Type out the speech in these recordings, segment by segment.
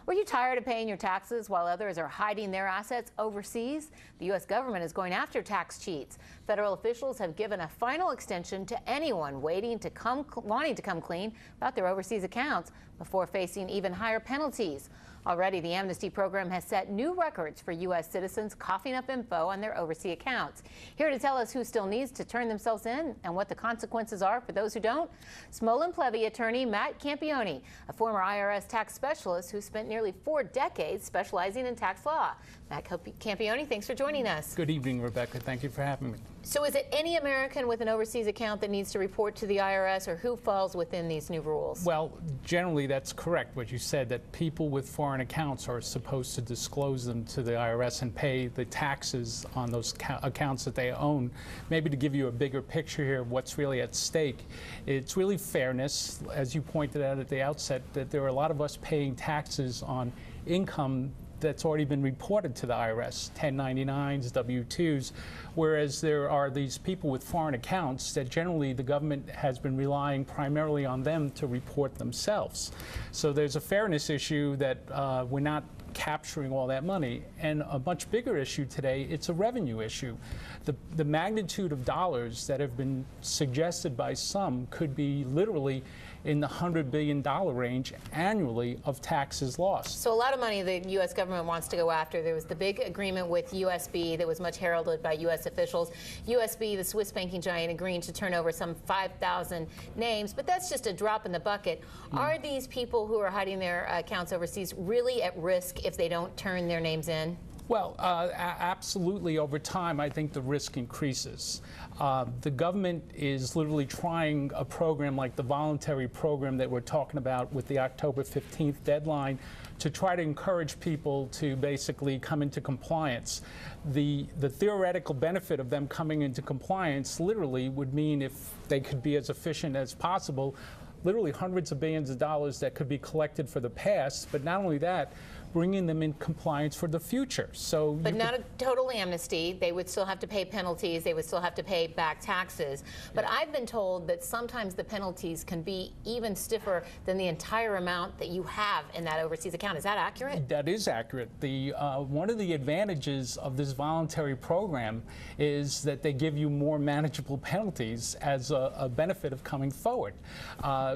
Were you tired of paying your taxes while others are hiding their assets overseas? The U.S. government is going after tax cheats. Federal officials have given a final extension to anyone wanting to come clean about their overseas accounts before facing even higher penalties. Already, the Amnesty program has set new records for U.S. citizens coughing up info on their overseas accounts. Here to tell us who still needs to turn themselves in and what the consequences are for those who don't, Smolin-Plevy attorney Matt Campione, a former IRS tax specialist who spent nearly 4 decades specializing in tax law. Matt Campione, thanks for joining us. Good evening, Rebecca. Thank you for having me. So is it any American with an overseas account that needs to report to the IRS, or who falls within these new rules? Well, generally that's correct, what you said, that people with foreign accounts are supposed to disclose them to the IRS and pay the taxes on those accounts that they own. Maybe to give you a bigger picture here of what's really at stake, it's really fairness. As you pointed out at the outset, that there are a lot of us paying taxes on income that's already been reported to the IRS, 1099s, W-2s, whereas there are these people with foreign accounts that generally the government has been relying primarily on them to report themselves. So there's a fairness issue that we're not capturing all that money. And a much bigger issue today, it's a revenue issue. The magnitude of dollars that have been suggested by some could be literally in the $100 billion range annually of taxes lost. So a lot of money the U.S. government wants to go after. There was the big agreement with USB that was much heralded by U.S. officials. USB, the Swiss banking giant, agreeing to turn over some 5,000 names, but that's just a drop in the bucket. Are these people who are hiding their accounts overseas really at risk if they don't turn their names in? Well, absolutely. Over time, I think the risk increases. The government is literally trying a program like the voluntary program that we're talking about with the October 15th deadline to try to encourage people to basically come into compliance. The theoretical benefit of them coming into compliance literally would mean, if they could be as efficient as possible, literally hundreds of billions of dollars that could be collected for the past, but not only that, bringing them in compliance for the future. So, but not a total amnesty. They would still have to pay penalties. They would still have to pay back taxes. But I've been told that sometimes the penalties can be even stiffer than the entire amount that you have in that overseas account. Is that accurate? That is accurate. One of the advantages of this voluntary program is that they give you more manageable penalties as a benefit of coming forward.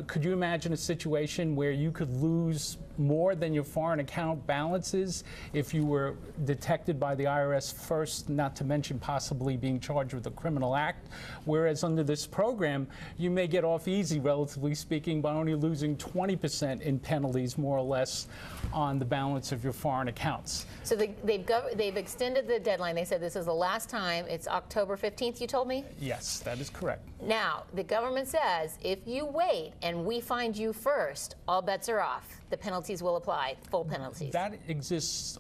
Could you imagine a situation where you could lose more than your foreign account balances if you were detected by the IRS first, not to mention possibly being charged with a criminal act, whereas under this program you may get off easy, relatively speaking, by only losing 20% in penalties, more or less, on the balance of your foreign accounts. So they've extended the deadline. They said this is the last time. It's October 15th, you told me? Yes, that is correct. Now, the government says if you wait and we find you first, all bets are off. The penalties will apply, full penalties. That exists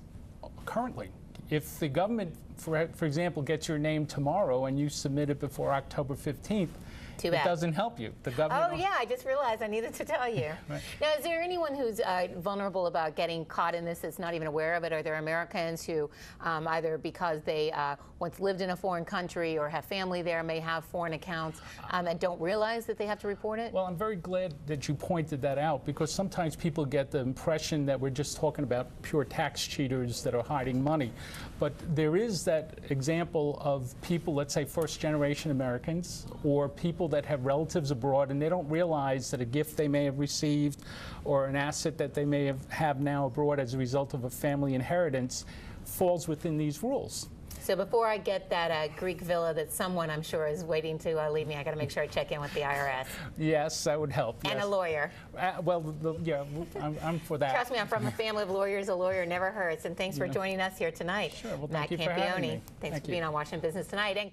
currently. If the government, for example, gets your name tomorrow and you submit it before October 15th, too bad. It doesn't help you. The government. Oh yeah, I just realized I needed to tell you. Right. Now, is there anyone who's vulnerable about getting caught in this that's not even aware of it? Are there Americans who, either because they once lived in a foreign country or have family there, may have foreign accounts and don't realize that they have to report it? Well, I'm very glad that you pointed that out, because sometimes people get the impression that we're just talking about pure tax cheaters that are hiding money. But there is that example of people, let's say first-generation Americans, or people that have relatives abroad and they don't realize that a gift they may have received or an asset that they may have now abroad as a result of a family inheritance falls within these rules. So before I get that Greek villa that someone, I'm sure, is waiting to leave me, I got to make sure I check in with the IRS. Yes, that would help. And yes. a lawyer. Well, yeah, I'm for that. Trust me, I'm from a family of lawyers. A lawyer never hurts. And thanks for joining us here tonight. Sure. Well, Matt thank you for having me. Campione. Thanks for being on Washington Business Tonight. And